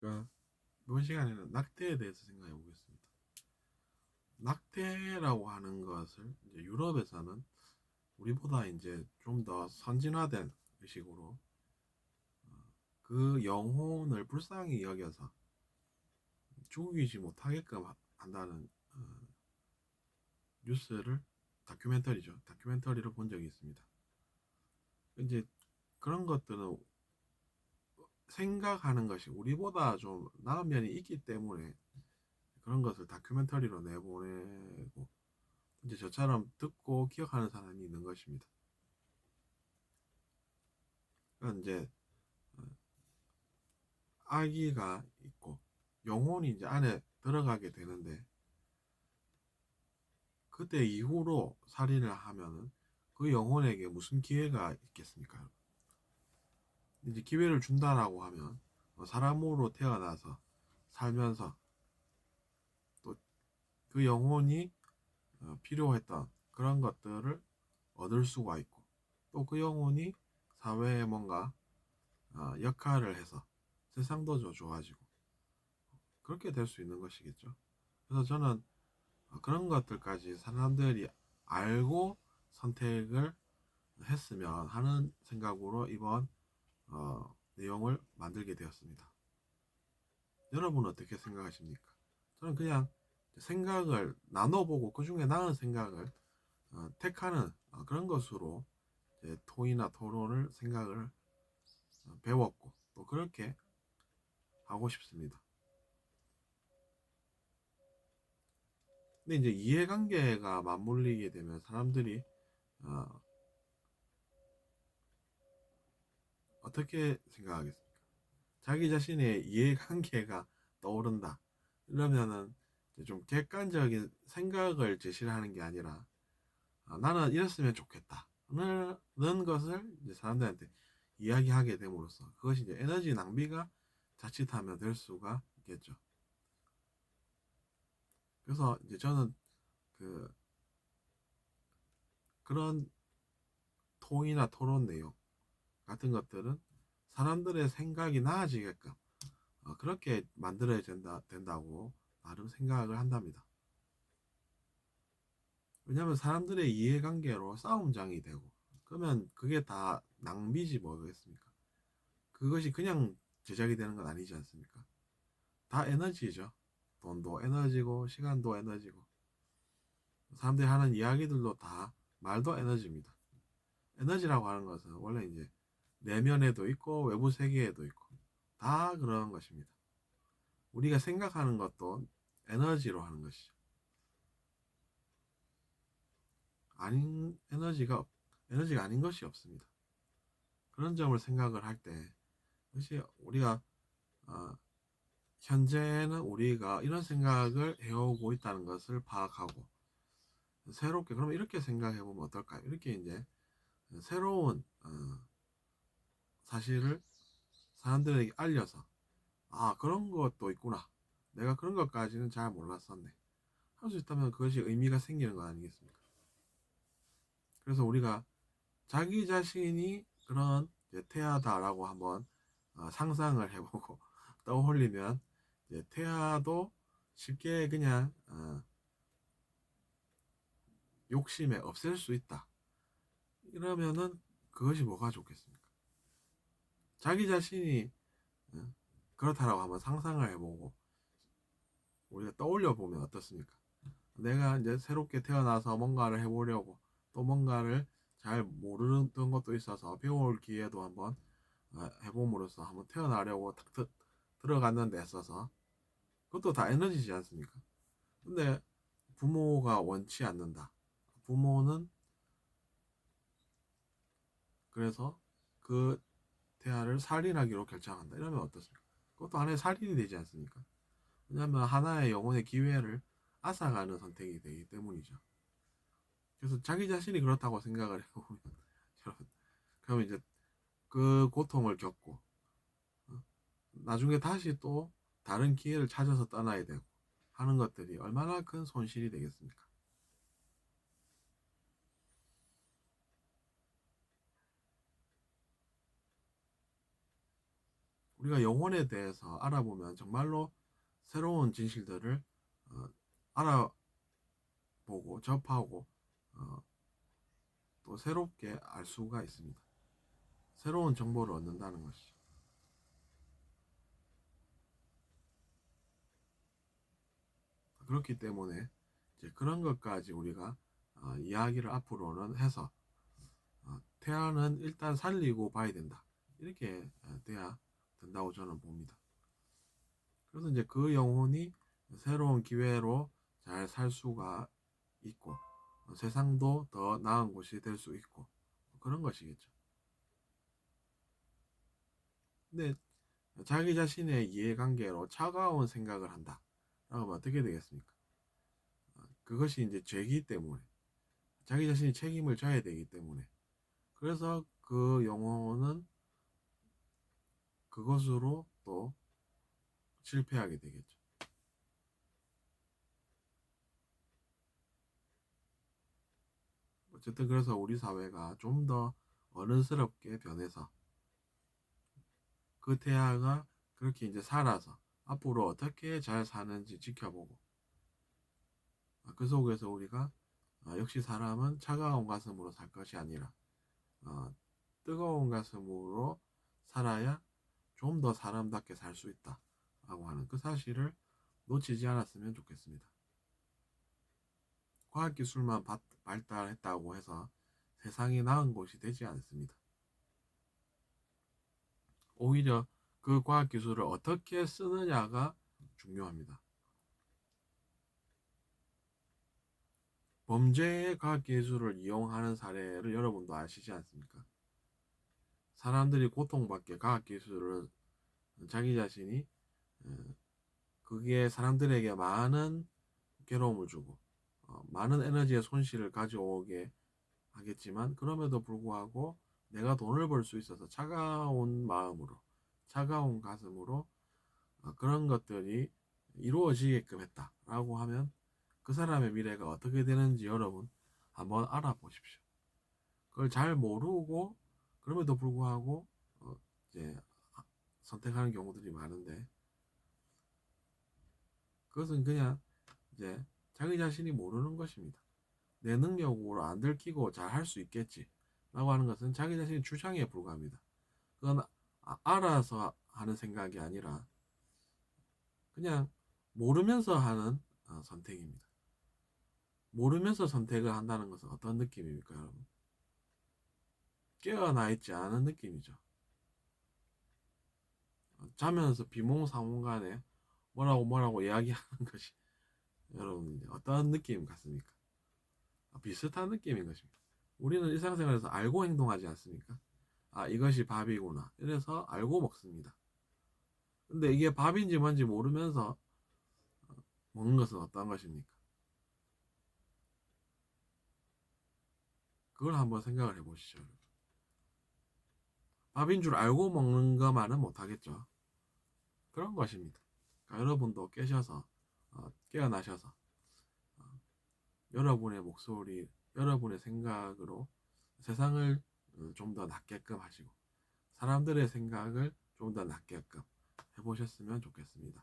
그러니까 이번 시간에는 낙태에 대해서 생각해 보겠습니다. 낙태라고 하는 것을 이제 유럽에서는 우리보다 이제 좀 더 선진화된 의식으로 그 영혼을 불쌍히 여겨서 죽이지 못하게끔 한다는 뉴스를 다큐멘터리를 본 적이 있습니다. 이제 그런 것들은 생각하는 것이 우리보다 좀 나은 면이 있기 때문에 그런 것을 다큐멘터리로 내보내고 이제 저처럼 듣고 기억하는 사람이 있는 것입니다. 그러니까 이제 아기가 있고 영혼이 이제 안에 들어가게 되는데 그때 이후로 살인을 하면은 그 영혼에게 무슨 기회가 있겠습니까? 이제 기회를 준다라고 하면 사람으로 태어나서 살면서 또 그 영혼이 필요했던 그런 것들을 얻을 수가 있고 또 그 영혼이 사회에 뭔가 역할을 해서 세상도 좋아지고 그렇게 될 수 있는 것이겠죠. 그래서 저는 그런 것들까지 사람들이 알고 선택을 했으면 하는 생각으로 이번 내용을 만들게 되었습니다. 여러분은 어떻게 생각하십니까? 저는 그냥 생각을 나눠보고 그 중에 나은 생각을 택하는 그런 것으로 토의나 토론을 생각을 배웠고 또 그렇게 하고 싶습니다. 근데 이제 이해관계가 맞물리게 되면 사람들이 어, 어떻게 생각하겠습니까? 자기 자신의 이해관계가 떠오른다. 이러면은 좀 객관적인 생각을 제시를 하는 게 아니라 나는 이랬으면 좋겠다. 는 것을 이제 사람들한테 이야기하게 됨으로써 그것이 이제 에너지 낭비가 자칫하면 될 수가 있겠죠. 그래서 이제 저는 그 그런 토의나 토론 내용 같은 것들은 사람들의 생각이 나아지게끔 그렇게 만들어야 된다고 나름 생각을 한답니다. 왜냐하면 사람들의 이해관계로 싸움장이 되고 그러면 그게 다 낭비지 뭐겠습니까? 그것이 그냥 제작이 되는 건 아니지 않습니까? 다 에너지죠. 돈도 에너지고 시간도 에너지고 사람들이 하는 이야기들도 다 말도 에너지입니다. 에너지라고 하는 것은 원래 이제 내면에도 있고 외부 세계에도 있고 다 그런 것입니다. 우리가 생각하는 것도 에너지로 하는 것이죠. 아닌 에너지가 아닌 것이 없습니다. 그런 점을 생각을 할 때, 역시 우리가 어, 현재는 우리가 이런 생각을 해오고 있다는 것을 파악하고 새롭게 그러면 이렇게 생각해 보면 어떨까요? 이렇게 이제 새로운 사실을 사람들에게 알려서 그런 것도 있구나. 내가 그런 것까지는 잘 몰랐었네. 할 수 있다면 그것이 의미가 생기는 거 아니겠습니까? 그래서 우리가 자기 자신이 그런 태아다라고 한번 상상을 해보고 떠올리면 태아도 쉽게 그냥 욕심에 없앨 수 있다. 이러면은 그것이 뭐가 좋겠습니까? 자기 자신이 그렇다라고 한번 상상을 해보고 우리가 떠올려 보면 어떻습니까? 내가 이제 새롭게 태어나서 뭔가를 해보려고 또 뭔가를 잘 모르는 것도 있어서 배울 기회도 한번 해봄으로써 한번 태어나려고 탁 들어갔는 데 있어서 그것도 다 에너지지 않습니까? 근데 부모가 원치 않는다. 부모는 그래서 그 태아를 살인하기로 결정한다. 이러면 어떻습니까? 그것도 하나의 살인이 되지 않습니까? 왜냐하면 하나의 영혼의 기회를 앗아가는 선택이 되기 때문이죠. 그래서 자기 자신이 그렇다고 생각을 해보면 여러분, 그러면 이제 그 고통을 겪고 나중에 다시 또 다른 기회를 찾아서 떠나야 되고 하는 것들이 얼마나 큰 손실이 되겠습니까? 우리가 영혼에 대해서 알아보면 정말로 새로운 진실들을 알아보고 접하고 또 새롭게 알 수가 있습니다. 새로운 정보를 얻는다는 것이죠. 그렇기 때문에 이제 그런 것까지 우리가 이야기를 앞으로는 해서 태아는 일단 살리고 봐야 된다. 이렇게 돼야 된다고 저는 봅니다. 그래서 이제 그 영혼이 새로운 기회로 잘 살 수가 있고 세상도 더 나은 곳이 될 수 있고 그런 것이겠죠. 근데 자기 자신의 이해관계로 차가운 생각을 한다. 라고 하면 어떻게 되겠습니까? 그것이 이제 죄이기 때문에 자기 자신이 책임을 져야 되기 때문에 그래서 그 영혼은 그것으로 또 실패하게 되겠죠. 어쨌든 그래서 우리 사회가 좀 더 어른스럽게 변해서 그 태아가 그렇게 이제 살아서 앞으로 어떻게 잘 사는지 지켜보고 그 속에서 우리가 역시 사람은 차가운 가슴으로 살 것이 아니라 뜨거운 가슴으로 살아야 좀 더 사람답게 살 수 있다 라고 하는 그 사실을 놓치지 않았으면 좋겠습니다. 과학기술만 발달했다고 해서 세상이 나은 곳이 되지 않습니다. 오히려 그 과학기술을 어떻게 쓰느냐가 중요합니다. 범죄의 과학기술을 이용하는 사례를 여러분도 아시지 않습니까? 사람들이 고통받게 과학기술을 자기 자신이 그게 사람들에게 많은 괴로움을 주고 많은 에너지의 손실을 가져오게 하겠지만 그럼에도 불구하고 내가 돈을 벌 수 있어서 차가운 마음으로 차가운 가슴으로 그런 것들이 이루어지게끔 했다라고 하면 그 사람의 미래가 어떻게 되는지 여러분 한번 알아보십시오. 그걸 잘 모르고 그럼에도 불구하고 이제 선택하는 경우들이 많은데 그것은 그냥 이제 자기 자신이 모르는 것입니다. 내 능력으로 안 들키고 잘 할 수 있겠지 라고 하는 것은 자기 자신의 주장에 불과합니다. 그건 알아서 하는 생각이 아니라 그냥 모르면서 하는 선택입니다. 모르면서 선택을 한다는 것은 어떤 느낌입니까, 여러분? 깨어나 있지 않은 느낌이죠. 자면서 비몽사몽간에 뭐라고 이야기하는 것이 여러분 어떤 느낌 같습니까? 비슷한 느낌인 것입니다. 우리는 일상생활에서 알고 행동하지 않습니까? 이것이 밥이구나. 이래서 알고 먹습니다. 근데 이게 밥인지 뭔지 모르면서 먹는 것은 어떤 것입니까? 그걸 한번 생각을 해보시죠. 밥인 줄 알고 먹는 것만은 못하겠죠. 그런 것입니다. 그러니까 여러분도 깨셔서 깨어나셔서 여러분의 목소리, 여러분의 생각으로 세상을 좀 더 낫게끔 하시고 사람들의 생각을 좀 더 낫게끔 해보셨으면 좋겠습니다.